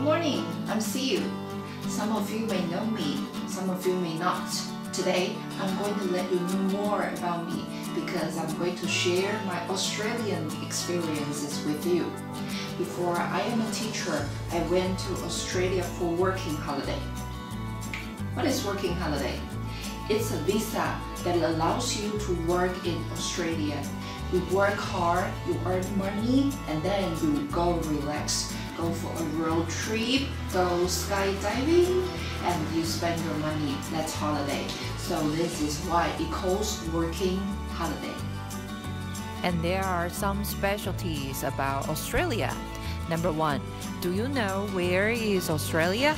morning, I'm Siu. Some of you may know me, some of you may not. Today, I'm going to let you know more about me because I'm going to share my Australian experiences with you. Before I am a teacher, I went to Australia for working holiday. What is working holiday? It's a visa that allows you to work in Australia. You work hard, you earn money, and then you go relax. Go for a road trip, go skydiving, and you spend your money. That's holiday. So this is why it calls working holiday. And there are some specialties about Australia. Number 1, do you know where is Australia?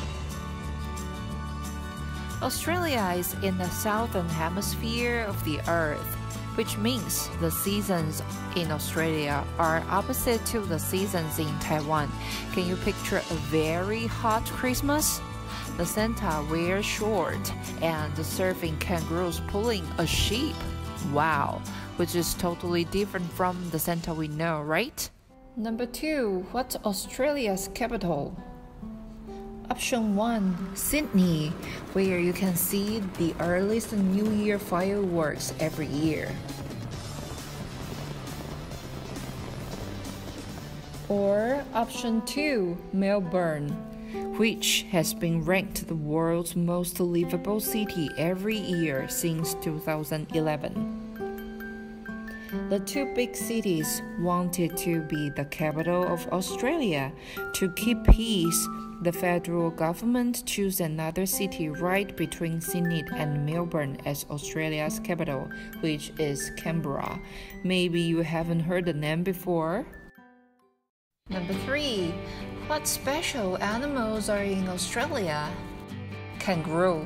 Australia is in the southern hemisphere of the Earth, which means the seasons in Australia are opposite to the seasons in Taiwan. Can you picture a very hot Christmas? The Santa wears short and surfing kangaroos pulling a sheep. Wow, which is totally different from the Santa we know, right? Number 2, what's Australia's capital? Option 1, Sydney, where you can see the earliest New Year fireworks every year. Or option 2, Melbourne, which has been ranked the world's most livable city every year since 2011. The two big cities wanted to be the capital of Australia. To keep peace, the federal government chose another city right between Sydney and Melbourne as Australia's capital, which is Canberra. Maybe you haven't heard the name before? Number 3, what special animals are in Australia? Kangaroo.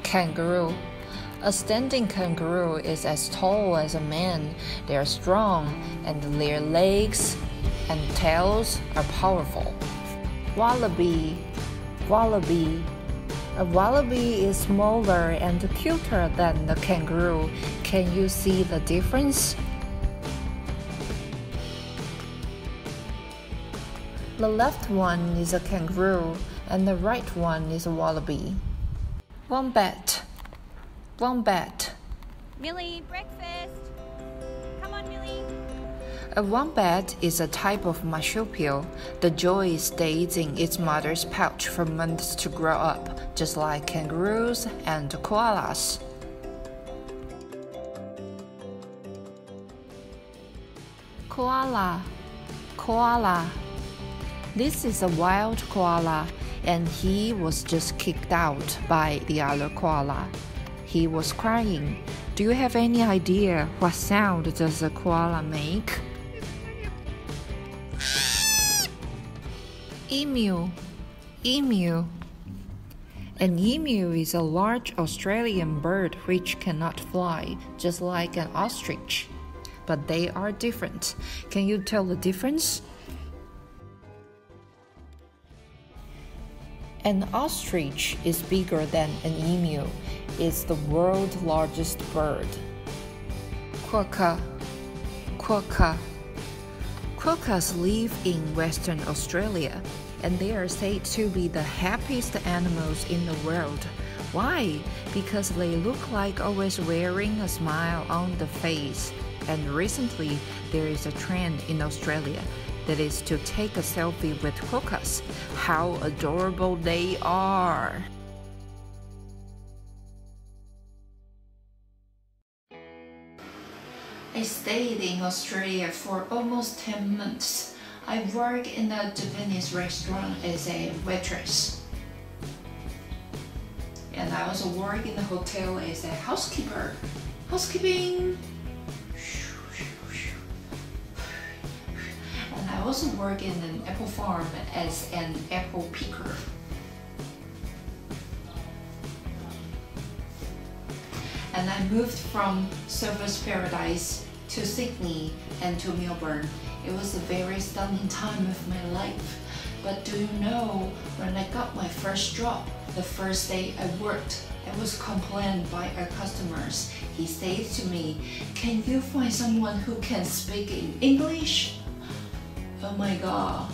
Kangaroo. A standing kangaroo is as tall as a man. They are strong, and their legs and tails are powerful. Wallaby. Wallaby. A wallaby is smaller and cuter than the kangaroo. Can you see the difference? The left one is a kangaroo, and the right one is a wallaby. Wombat. Wombat. Millie, breakfast! Come on, Millie! A wombat is a type of marsupial. The joey stays in its mother's pouch for months to grow up, just like kangaroos and koalas. Koala. Koala. This is a wild koala, and he was just kicked out by the other koala. He was crying. Do you have any idea what sound does a koala make? Emu. Emu. An emu is a large Australian bird which cannot fly, just like an ostrich. But they are different. Can you tell the difference? An ostrich is bigger than an emu. It's the world's largest bird. Quokka. Quokka. Quokkas live in Western Australia, and they are said to be the happiest animals in the world. Why? Because they look like always wearing a smile on the face. And recently, there is a trend in Australia that is to take a selfie with quokkas. How adorable they are! I stayed in Australia for almost 10 months. I worked in a Japanese restaurant as a waitress. And I also worked in the hotel as a housekeeper. Housekeeping! And I also work in an apple farm as an apple picker. And I moved from Surfers Paradise to Sydney and to Melbourne. It was a very stunning time of my life. But do you know, when I got my first job, the first day I worked, I was complained by our customers. He said to me, "Can you find someone who can speak in English?" Oh my god,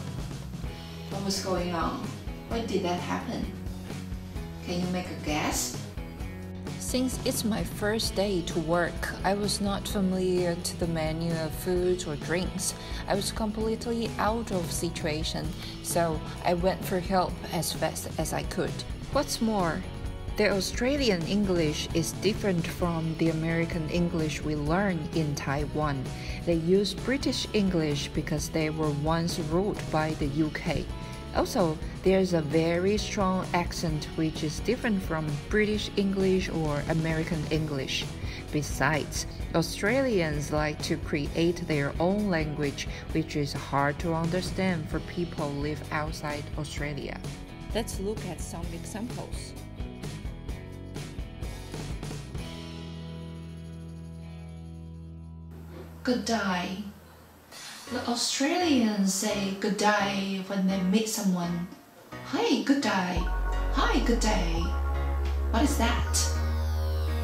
what was going on? Why did that happen? Can you make a guess? Since it's my first day to work, I was not familiar to the menu of foods or drinks. I was completely out of situation, so I went for help as fast as I could. What's more, the Australian English is different from the American English we learn in Taiwan. They use British English because they were once ruled by the UK. Also, there's a very strong accent which is different from British English or American English. Besides, Australians like to create their own language, which is hard to understand for people who live outside Australia. Let's look at some examples. Good day. The Australians say good day when they meet someone. Hi, good day. Hi, good day. What is that?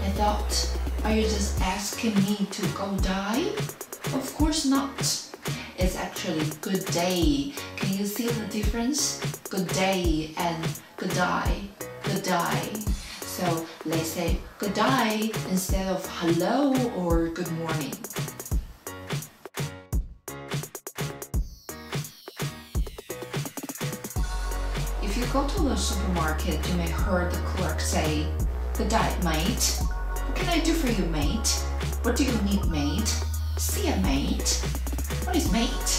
I thought, are you just asking me to go die? Of course not. It's actually good day. Can you see the difference? Good day and good day. Good day. So let's say good day instead of hello or good morning. If you go to the supermarket, you may hear the clerk say, "Good day, mate. What can I do for you, mate? What do you need, mate? See ya, mate. What is mate?"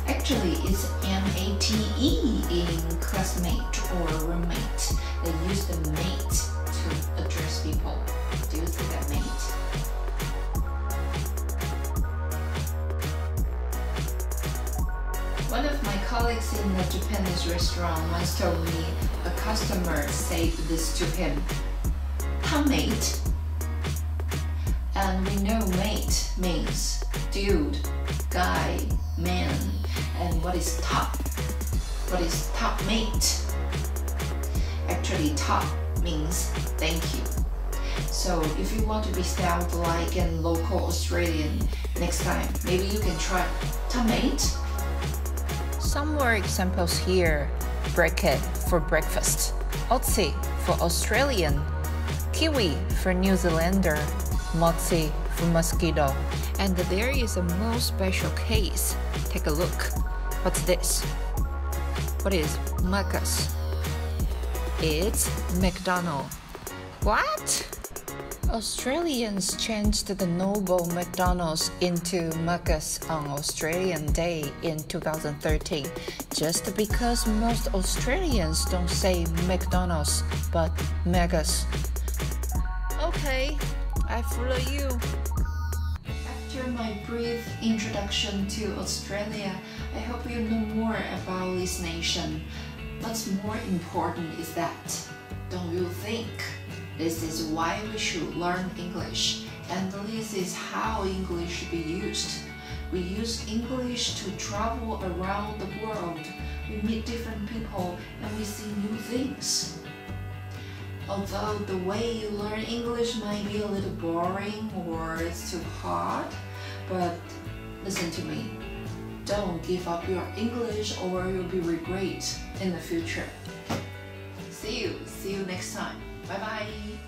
Actually, it's M-A-T-E in classmate or roommate. They use the mate to address people. Do you see that, mate? One of my colleagues in a Japanese restaurant once told me a customer said this to him, "Ta mate." And we know mate means dude, guy, man. And what is top? What is top mate? Actually, top means thank you. So if you want to be sound like a local Australian next time, maybe you can try ta mate. Some more examples here. Bracket for breakfast, Aussie for Australian, Kiwi for New Zealander, Motzi for mosquito. And there is a most special case. Take a look. What's this? What is Macca's? It's McDonald's. What? Australians changed the noble McDonald's into Macca's on Australian Day in 2013 just because most Australians don't say McDonald's but Macca's. Okay, I follow you. After my brief introduction to Australia, I hope you know more about this nation. What's more important is that, don't you think? This is why we should learn English, and this is how English should be used. We use English to travel around the world. We meet different people and we see new things. Although the way you learn English might be a little boring or it's too hard, but listen to me. Don't give up your English or you'll be regret in the future. See you next time. Bye bye.